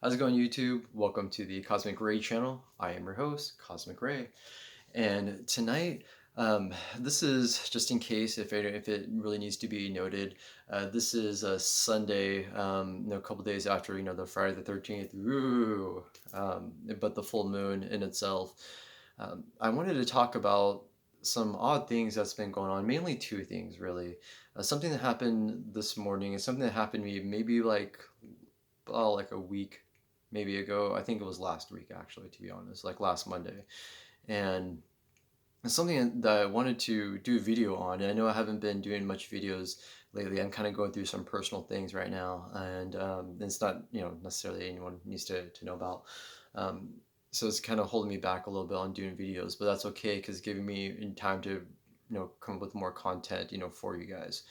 How's it going, YouTube? Welcome to the Cosmic Ray channel. I am your host, Cosmic Ray. And tonight, this is just in case if it really needs to be noted. This is a Sunday, a couple days after the Friday the 13th. Ooh, but the full moon in itself. I wanted to talk about some odd things that's been going on. Mainly two things, really. Something that happened this morning and something that happened to me maybe like a week maybe ago. I think it was last week, actually, to be honest, like last Monday. And it's something that I wanted to do a video on. And I know I haven't been doing much videos lately. I'm kind of going through some personal things right now, and it's not necessarily anyone needs to know about. Um, so it's kind of holding me back a little bit on doing videos, but that's okay because it's giving me time to come up with more content for you guys.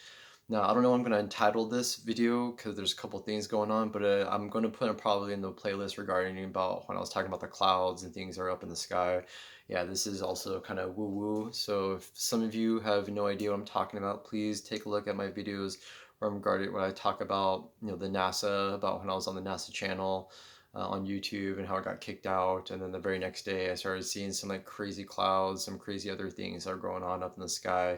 Now, I don't know what I'm going to entitle this video because there's a couple things going on, but I'm going to put it probably in the playlist regarding about when I was talking about the clouds and things that are up in the sky. Yeah, this is also kind of woo-woo. So if some of you have no idea what I'm talking about, please take a look at my videos regarding when I talk about, the NASA, about when I was on the NASA channel on YouTube and how I got kicked out. And then the very next day, I started seeing some like crazy clouds, some crazy other things that are going on up in the sky.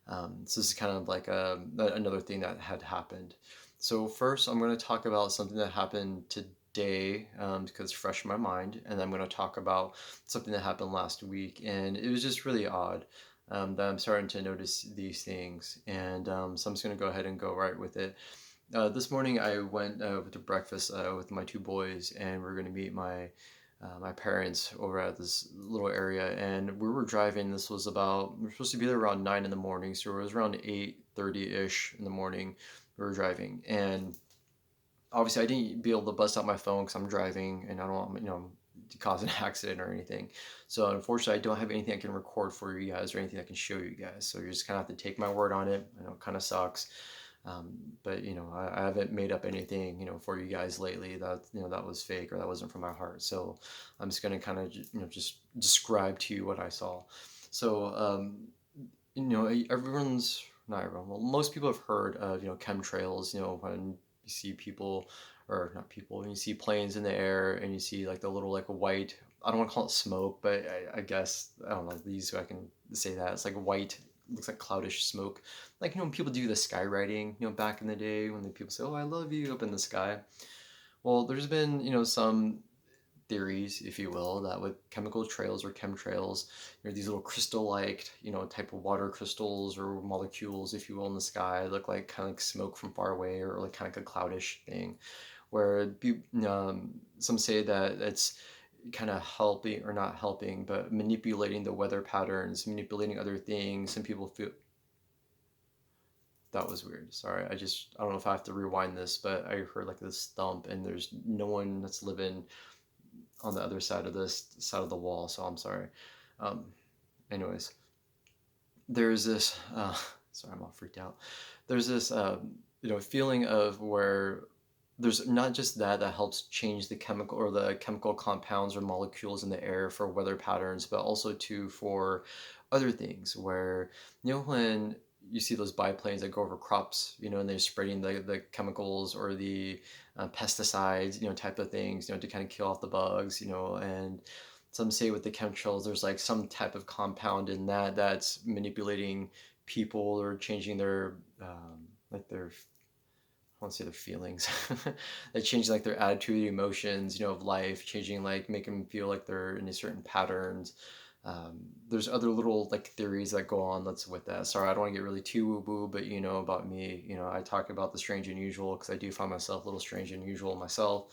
So this is kind of like another thing that had happened. So first, I'm going to talk about something that happened today because it's fresh in my mind, and I'm going to talk about something that happened last week, and it was just really odd that I'm starting to notice these things, and so I'm just going to go ahead and go right with it. This morning, I went to breakfast with my two boys, and we're going to meet my parents over at this little area, and we were driving. This was about, we were supposed to be there around 9 in the morning, so it was around 8:30 ish in the morning. We were driving, and obviously I didn't be able to bust out my phone because I'm driving and I don't want to cause an accident or anything. So unfortunately, I don't have anything I can record for you guys or anything I can show you guys. So you just kind of have to take my word on it. I know it kind of sucks. But I haven't made up anything for you guys lately that that was fake or that wasn't from my heart. So I'm just gonna kind of just describe to you what I saw. So everyone's not everyone. Well, most people have heard of chemtrails. When you see people, or not people, when you see planes in the air and you see like the little like white. I don't want to call it smoke, but I guess I don't know. These I can say that it's like white, looks like cloudish smoke, like when people do the skywriting back in the day when the people say, oh, I love you up in the sky. Well, there's been some theories, if you will, that with chemical trails or chemtrails, these little crystal-like type of water crystals or molecules, if you will, in the sky look like kind of like smoke from far away, or like kind of like a cloudish thing, where some say that it's kind of helping, or not helping, but manipulating the weather patterns, manipulating other things. Some people feel that was weird. Sorry, I don't know if I have to rewind this, but I heard like this thump, and there's no one that's living on the other side of this side of the wall, so I'm sorry. Um, anyways, there's this. Sorry, I'm all freaked out. There's this feeling of where there's not just that helps change the chemical or the chemical compounds or molecules in the air for weather patterns, but also too for other things where when you see those biplanes that go over crops, and they're spreading the chemicals or the pesticides, type of things, to kind of kill off the bugs, and some say with the chemtrails, there's like some type of compound in that's manipulating people or changing their like their, I want to say their feelings. They change like their attitude, emotions, of life, changing like make them feel like they're in a certain patterns. There's other little like theories that go on that's with that. Sorry, I don't want to get really too woo woo, but about me, I talk about the strange and unusual because I do find myself a little strange and unusual myself.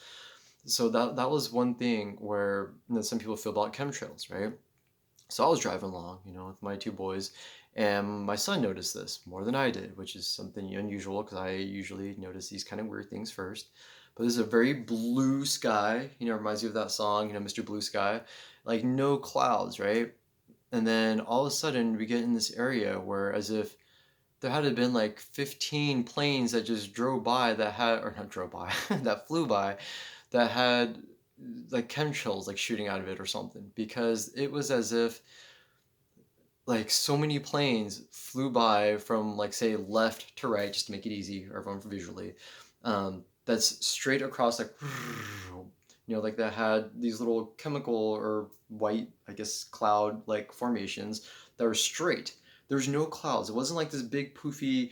So that was one thing where some people feel about chemtrails, right? So I was driving along, with my two boys, and my son noticed this more than I did, which is something unusual because I usually notice these kind of weird things first. But this is a very blue sky, reminds me of that song, Mr. Blue Sky, like no clouds, right? And then all of a sudden we get in this area where as if there had to been like 15 planes that just drove by that had, or not drove by, that flew by, that had like chemtrails like shooting out of it or something, because it was as if like so many planes flew by from like say left to right, just to make it easy or everyone visually. That's straight across like like that had these little chemical or white, I guess, cloud like formations that were straight. There's no clouds. It wasn't like this big poofy,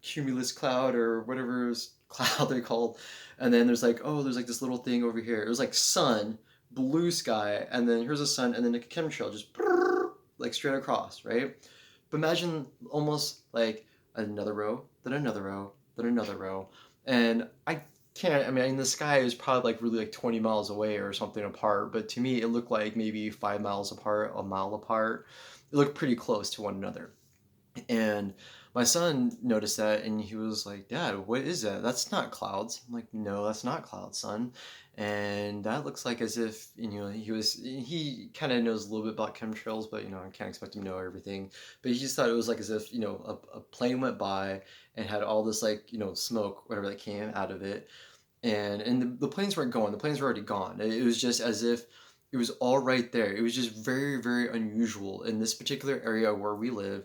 cumulus cloud or whatever cloud they called. And then there's like this little thing over here. It was like sun, blue sky, and then here's a sun, and then a chemtrail just like straight across, right? But imagine almost like another row, then another row, then another row. And I mean, the sky is probably like really like 20 miles away or something apart, but to me, it looked like maybe 5 miles apart, a mile apart. It looked pretty close to one another. And my son noticed that and he was like, Dad, what is that? That's not clouds. I'm like, no, that's not clouds, son. And that looks like as if, he kind of knows a little bit about chemtrails, but, I can't expect him to know everything. But he just thought it was like as if, a plane went by and had all this like, smoke, whatever that came out of it. And the planes weren't going, the planes were already gone. It was just as if it was all right there. It was just very, very unusual in this particular area where we live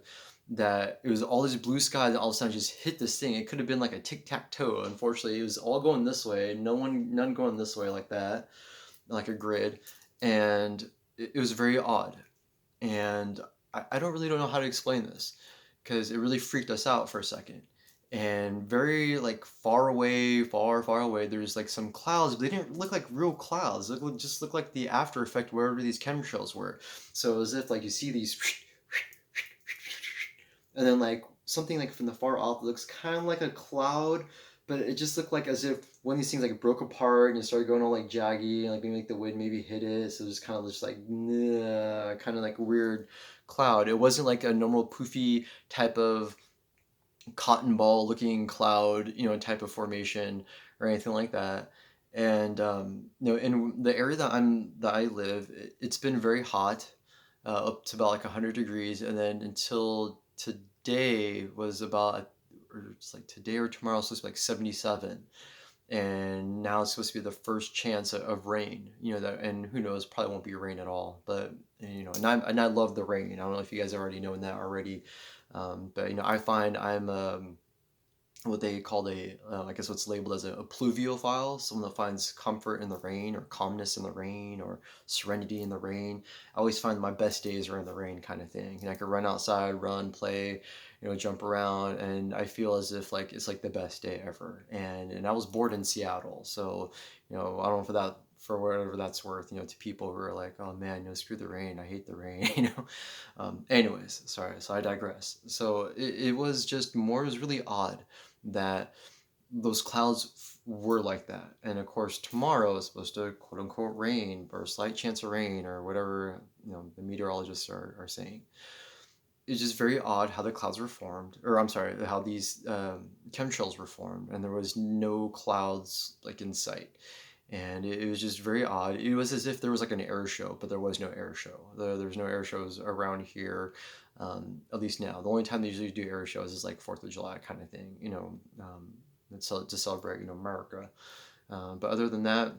that it was all these blue skies and all of a sudden just hit this thing. It could have been like a tic-tac-toe. Unfortunately, it was all going this way, none going this way like that, like a grid. And it was very odd. And I don't know how to explain this because it really freaked us out for a second. And very like far away, far away, there's like some clouds, but they didn't look like real clouds. Just looked like the after effect wherever these chemtrails were. So as if like you see these, and then like something like from the far off looks kind of like a cloud, but it just looked like as if one of these things like broke apart and it started going all like jaggy and like maybe like the wind maybe hit it, so it was kind of just like kind of like a weird cloud. It wasn't like a normal poofy type of cotton ball looking cloud, type of formation or anything like that. And in the area that I live, it's been very hot, up to about like 100 degrees, and then until today was about, or it's like today or tomorrow it's supposed to be like 77, and now it's supposed to be the first chance of rain. That, and who knows, probably won't be rain at all. But and I love the rain. I don't know if you guys already know that already, but I find I'm what they call I guess what's labeled as a pluviophile, someone that finds comfort in the rain or calmness in the rain or serenity in the rain. I always find my best days are in the rain kind of thing. And I could run outside, run, play, jump around, and I feel as if like it's like the best day ever. And I was born in Seattle, so I don't know for whatever that's worth, to people who are like, oh man, screw the rain, I hate the rain, Anyways, sorry, so I digress. So it was just more, it was really odd that those clouds were like that. And of course, tomorrow is supposed to quote unquote rain or a slight chance of rain or whatever, the meteorologists are saying. It's just very odd how the clouds were formed, or I'm sorry, how these chemtrails were formed, and there was no clouds like in sight. And it was just very odd. It was as if there was like an air show, but there was no air show. There's no air shows around here, at least now. The only time they usually do air shows is like 4th of July kind of thing, to celebrate, America. But other than that,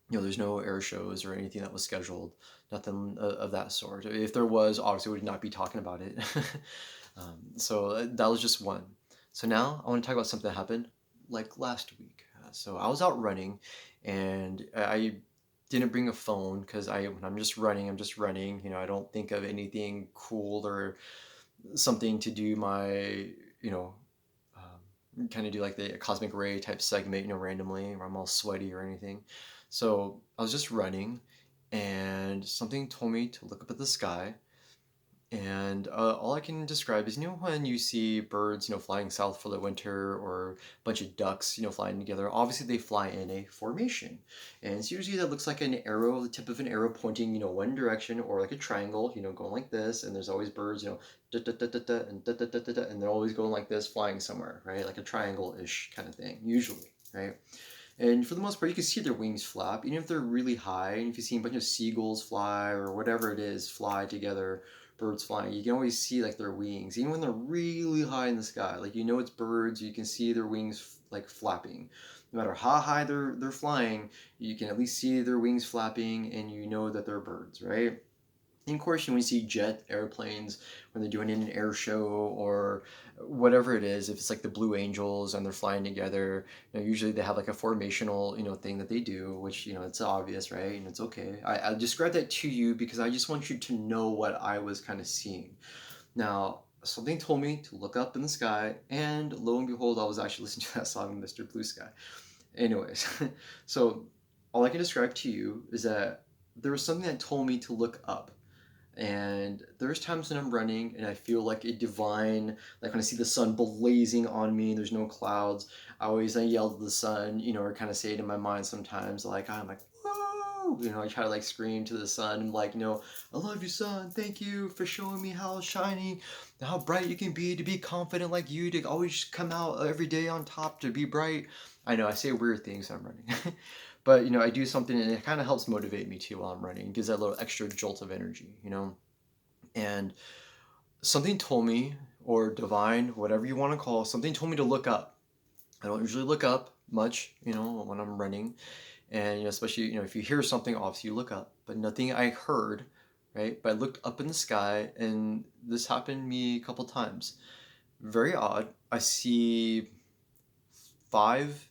there's no air shows or anything that was scheduled, nothing of that sort. If there was, obviously, we would not be talking about it. So that was just one. So now I want to talk about something that happened like last week. So I was out running, and I didn't bring a phone because when I'm just running, I'm just running. I don't think of anything cool or something to do my, kind of do like the cosmic ray type segment, randomly, where I'm all sweaty or anything. So I was just running, and something told me to look up at the sky. And all I can describe is, when you see birds, flying south for the winter, or a bunch of ducks, flying together. Obviously, they fly in a formation, and it's usually that looks like an arrow, the tip of an arrow pointing, one direction, or like a triangle, going like this. And there's always birds, da da da da da and da da da da da, and they're always going like this, flying somewhere, right? Like a triangle-ish kind of thing, usually, right? And for the most part, you can see their wings flap, even if they're really high. And if you see a bunch of seagulls fly or whatever it is, fly together, birds flying, you can always see like their wings, even when they're really high in the sky. Like it's birds, you can see their wings like flapping. No matter how high they're flying, you can at least see their wings flapping, and that they're birds, right? And of course, when you see jet airplanes, when they're doing an air show or whatever it is, if it's like the Blue Angels and they're flying together, usually they have like a formational, thing that they do, which, it's obvious, right? And it's okay. I described that to you because I just want you to know what I was kind of seeing. Now, something told me to look up in the sky, and lo and behold, I was actually listening to that song, Mr. Blue Sky. Anyways, so all I can describe to you is that there was something that told me to look up. And there's times when I'm running and I feel like a divine, like when I see the sun blazing on me and there's no clouds, I yell to the sun, or kind of say it in my mind sometimes, like, I'm like, whoa, I try to like scream to the sun and like, I love you, sun. Thank you for showing me how shining, how bright you can be, to be confident like you, to always come out every day on top, to be bright. I know I say weird things when I'm running. But I do something and it kind of helps motivate me too while I'm running. It gives that little extra jolt of energy. And something told me, or divine, whatever you want to call, something told me to look up. I don't usually look up much, when I'm running, and especially if you hear something, obviously you look up. But nothing I heard, right? But I looked up in the sky, and this happened to me a couple times. Very odd. I see 5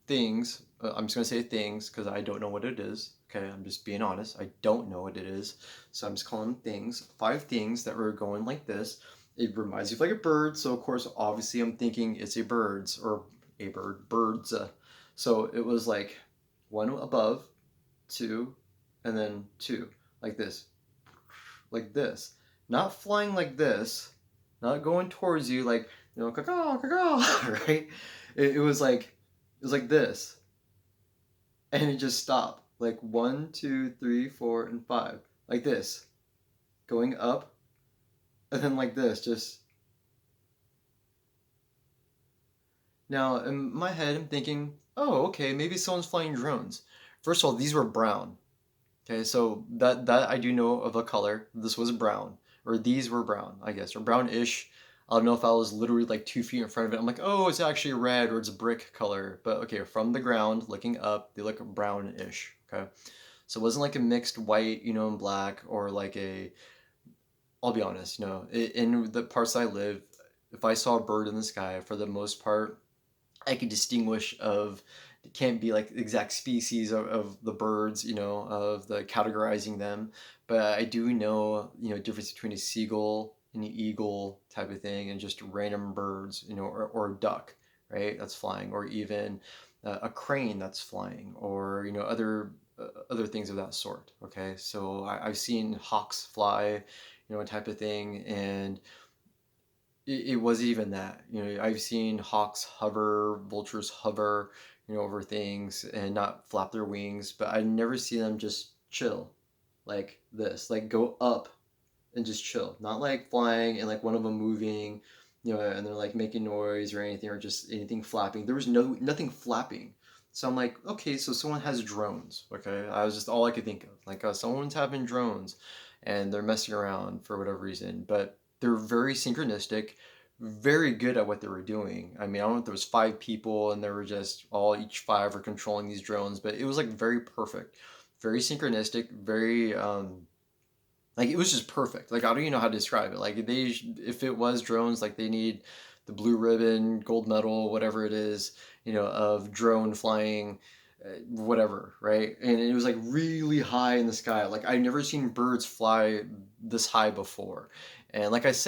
things. I'm just going to say things because I don't know what it is. Okay, I'm just being honest. I don't know what it is. So I'm just calling them things. 5 things that were going like this. It reminds you of like a bird. So, of course, obviously, I'm thinking it's a birds or a bird, birds. So it was like 1 above, 2, and then 2, like this. Like this. Not flying like this. Not going towards you like, caw, caw, right? It was like this, and it just stopped. Like 1, 2, 3, 4, and 5, like this, going up, and then like this, just. Now in my head, I'm thinking, oh, okay, maybe someone's flying drones. First of all, these were brown. Okay, so that I do know of a color. This was brown, or these were brown, I guess, or brownish. I don't know if I was literally like 2 feet in front of it. I'm like, oh, it's actually red or it's brick color. But okay, from the ground, looking up, they look brownish. Okay, so it wasn't like a mixed white, and black, or like a. I'll be honest, in the parts I live, if I saw a bird in the sky, for the most part, I could distinguish of. It can't be like the exact species of the birds, of the categorizing them, but I do know, difference between a seagull and an eagle type of thing, and just random birds, or a duck, right, that's flying, or even a crane that's flying, or other things of that sort. Okay, so I've seen hawks fly, type of thing, and it wasn't even that. I've seen hawks hover, vultures hover, over things and not flap their wings, but I never see them just chill like this, like go up and just chill, not like flying and like one of them moving, and they're like making noise or anything, or just anything flapping. There was nothing flapping. So I'm like, okay, so someone has drones. Okay, I was just all I could think of, like, someone's having drones and they're messing around for whatever reason, but they're very synchronistic, very good at what they were doing. I mean, I don't know if there was 5 people and they were just each 5 are controlling these drones, but it was like very perfect, very synchronistic, very like it was just perfect. Like I don't even know how to describe it. Like if it was drones, like they need the blue ribbon, gold medal, whatever it is, of drone flying, whatever, right? And it was like really high in the sky. Like I've never seen birds fly this high before. And like I was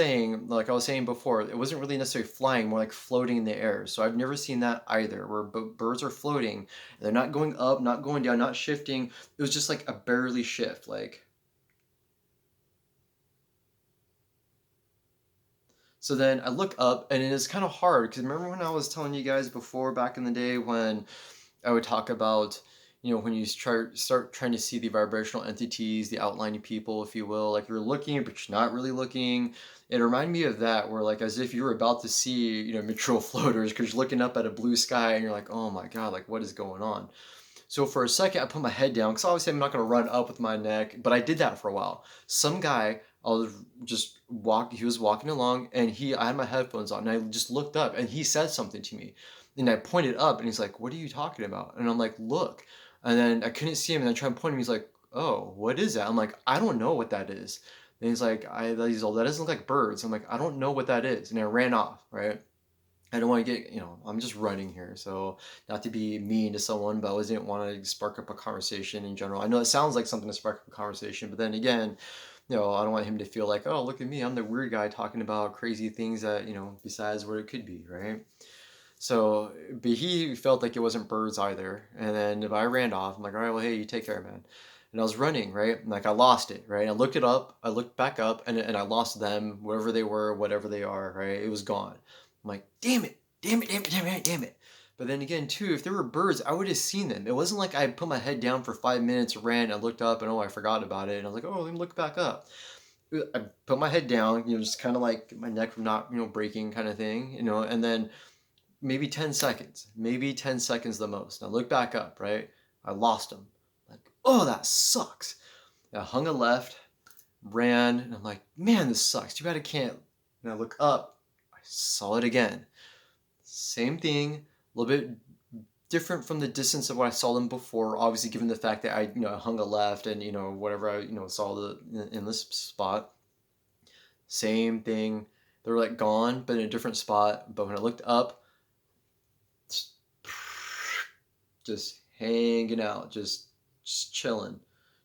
saying before, it wasn't really necessarily flying, more like floating in the air. So I've never seen that either, where birds are floating. They're not going up, not going down, not shifting. It was just like a barely shift, like. So then I look up, and it is kind of hard because remember when I was telling you guys before, back in the day, when I would talk about, when you start trying to see the vibrational entities, the outlining people, if you will, like you're looking, but you're not really looking. It reminded me of that, where like as if you were about to see, material floaters, because you're looking up at a blue sky and you're like, oh my God, like what is going on? So for a second, I put my head down because obviously I'm not going to run up with my neck, but I did that for a while. Some guy, I was just he was walking along, and I had my headphones on, and I just looked up, and he said something to me, and I pointed up, and he's like, "What are you talking about?" And I'm like, "Look," and then I couldn't see him, and I tried to point him. He's like, oh, what is that? I'm like, I don't know what that is. And he's all, that doesn't look like birds. I'm like, I don't know what that is. And I ran off, right? I don't want to get, I'm just running here. So not to be mean to someone, but I didn't want to spark up a conversation in general. I know it sounds like something to spark up a conversation, but then again, I don't want him to feel like, oh, look at me, I'm the weird guy talking about crazy things that, besides what it could be, right? So, but he felt like it wasn't birds either. And then if I ran off, I'm like, all right, well, hey, you take care, man. And I was running, right? And like I lost it, right? I looked it up, I looked back up, and I lost them, wherever they were, whatever they are, right? It was gone. I'm like, damn it, damn it, damn it, damn it, damn it. But then again, too, if there were birds, I would have seen them. It wasn't like I put my head down for 5 minutes, ran, I looked up, and oh, I forgot about it. And I was like, oh, let me look back up. I put my head down, just kind of like my neck from not, breaking kind of thing, and then maybe 10 seconds, maybe 10 seconds the most. And I look back up, right? I lost him. Like, oh, that sucks. And I hung a left, ran, and I'm like, man, this sucks. Too bad I can't. And I look up, I saw it again. Same thing, a little bit different from the distance of what I saw them before. Obviously, given the fact that I hung a left and, whatever I, saw in this spot. Same thing. They were like gone, but in a different spot. But when I looked up, just hanging out, just chilling,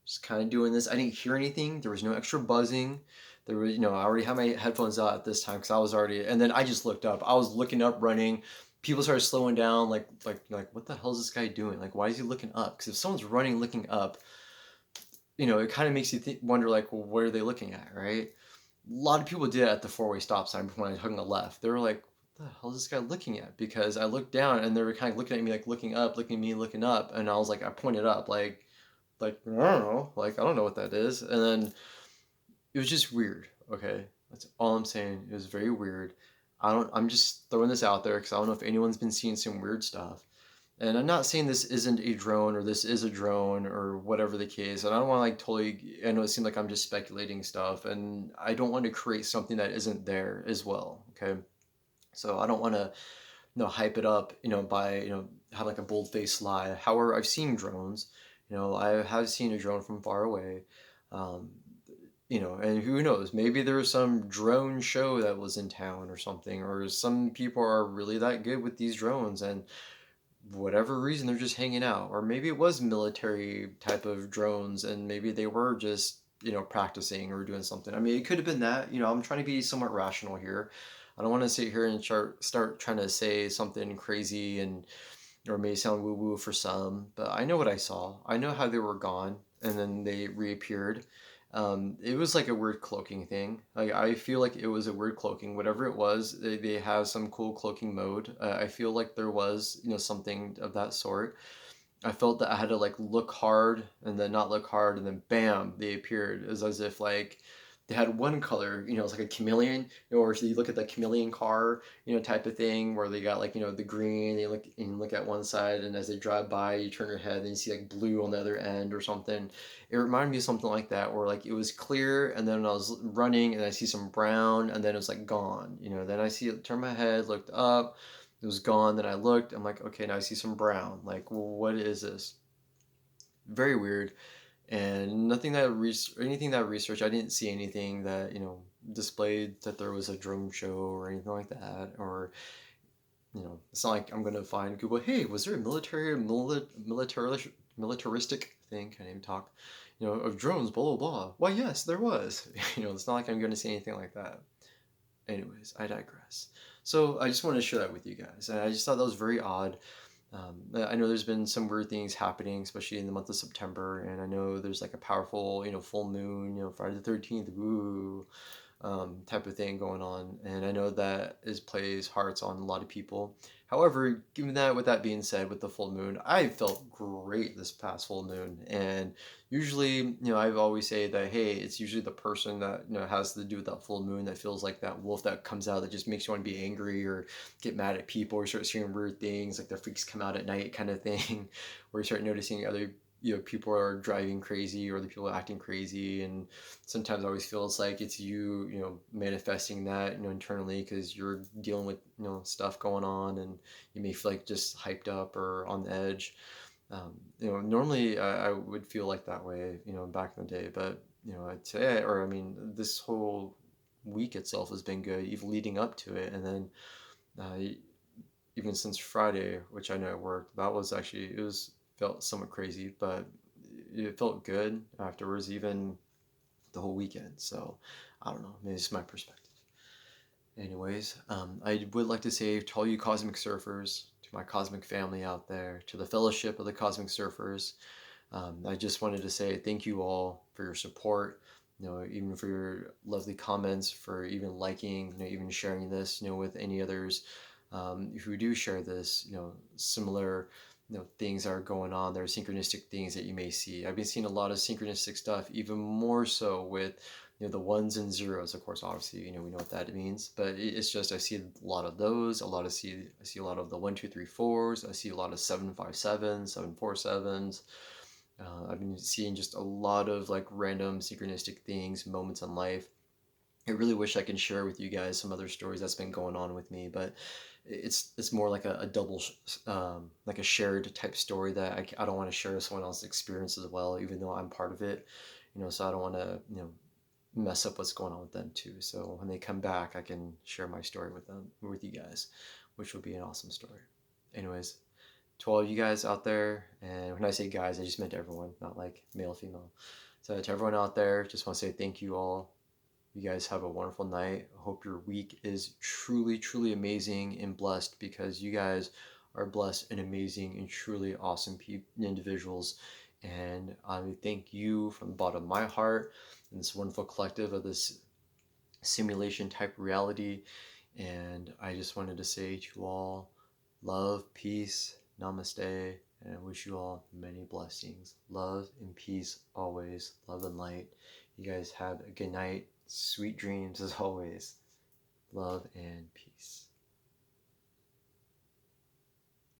just kind of doing this. I didn't hear anything. There was no extra buzzing. There was, I already had my headphones out at this time because I was already, and then I just looked up. I was looking up, running. People started slowing down, like what the hell is this guy doing? Like, why is he looking up? Because if someone's running, looking up, it kind of makes you wonder, like, well, what are they looking at, right? A lot of people did it at the four-way stop sign when I hung a left. They were like, what the hell is this guy looking at? Because I looked down and they were kind of looking at me, like looking up, looking at me, looking up. And I was like, I pointed up, like, I don't know, like, I don't know what that is. And then it was just weird. Okay. That's all I'm saying. It was very weird. I'm just throwing this out there because I don't know if anyone's been seeing some weird stuff. And I'm not saying this isn't a drone or this is a drone or whatever the case. And I don't want to like totally, I know it seems like I'm just speculating stuff and I don't want to create something that isn't there as well. Okay. So I don't want to, hype it up, by, have like a bold faced lie. However, I've seen drones, I have seen a drone from far away. Um, and who knows, maybe there was some drone show that was in town or something, or some people are really that good with these drones and whatever reason they're just hanging out, or maybe it was military type of drones and maybe they were just practicing or doing something. I mean, it could have been that. I'm trying to be somewhat rational here. I don't want to sit here and start trying to say something crazy and or may sound woo woo for some, but I know what I saw. I know how they were gone and then they reappeared. It was like a weird cloaking thing. Like I feel like it was a weird cloaking. Whatever it was, they have some cool cloaking mode. I feel like there was something of that sort. I felt that I had to like look hard and then not look hard and then bam, they appeared. It was as if like they had one color, it's like a chameleon, or so you look at the chameleon car, type of thing where they got like, the green, they look and you look at one side and as they drive by, you turn your head and you see like blue on the other end or something. It reminded me of something like that where like it was clear and then I was running and I see some brown and then it was like gone, then I see it, turn my head, looked up, it was gone. Then I looked, I'm like, okay, now I see some brown. Like, well, what is this? Very weird. And nothing that anything that research, I didn't see anything that displayed that there was a drone show or anything like that. Or it's not like I'm gonna find Google. Hey, was there a militaristic thing? Can't even talk. Of drones. Blah blah blah. Why, yes, there was. It's not like I'm gonna see anything like that. Anyways, I digress. So I just wanted to share that with you guys. And I just thought that was very odd. I know there's been some weird things happening, especially in the month of September. And I know there's like a powerful, full moon, Friday the 13th, woo, type of thing going on. And I know that is plays hearts on a lot of people. However, given that, with that being said, with the full moon, I felt great this past full moon. And usually, I've always say that, hey, it's usually the person that, has to do with that full moon that feels like that wolf that comes out that just makes you want to be angry or get mad at people or start seeing weird things, like the freaks come out at night kind of thing, where you start noticing other people are driving crazy or the people are acting crazy. And sometimes I always feels like it's you manifesting that internally because you're dealing with stuff going on and you may feel like just hyped up or on the edge. Normally I would feel like that way, back in the day, but today, or I mean, this whole week itself has been good, even leading up to it, and then uh, even since Friday, which I know worked, that was actually it was felt somewhat crazy, but it felt good afterwards, even the whole weekend. So I don't know, maybe it's my perspective. Anyways, I would like to say to all you cosmic surfers, to my cosmic family out there, to the fellowship of the cosmic surfers, I just wanted to say thank you all for your support. Even for your lovely comments, for even liking, even sharing this, with any others who do share this, similar, things are going on. There are synchronistic things that you may see. I've been seeing a lot of synchronistic stuff, even more so with, the ones and zeros. Of course, obviously, we know what that means. But it's just I see a lot of those. I see a lot of the 1, 2, 3, 4s. I see a lot of 7, 5, 7s, 7, 4, 7s. I've been seeing just a lot of like random synchronistic things, moments in life. I really wish I can share with you guys some other stories that's been going on with me, but it's more like a double, like a shared type story that I don't want to share someone else's experience as well, even though I'm part of it, so I don't want to, mess up what's going on with them too. So when they come back, I can share my story with them, with you guys, which will be an awesome story. Anyways, to all you guys out there, and when I say guys, I just meant everyone, not like male, female. So to everyone out there, just want to say thank you all. You guys have a wonderful night. I hope your week is truly, truly amazing and blessed because you guys are blessed and amazing and truly awesome individuals. And I thank you from the bottom of my heart and this wonderful collective of this simulation type reality. And I just wanted to say to you all love, peace, namaste, and I wish you all many blessings. Love and peace always, love and light. You guys have a good night, sweet dreams as always. Love and peace.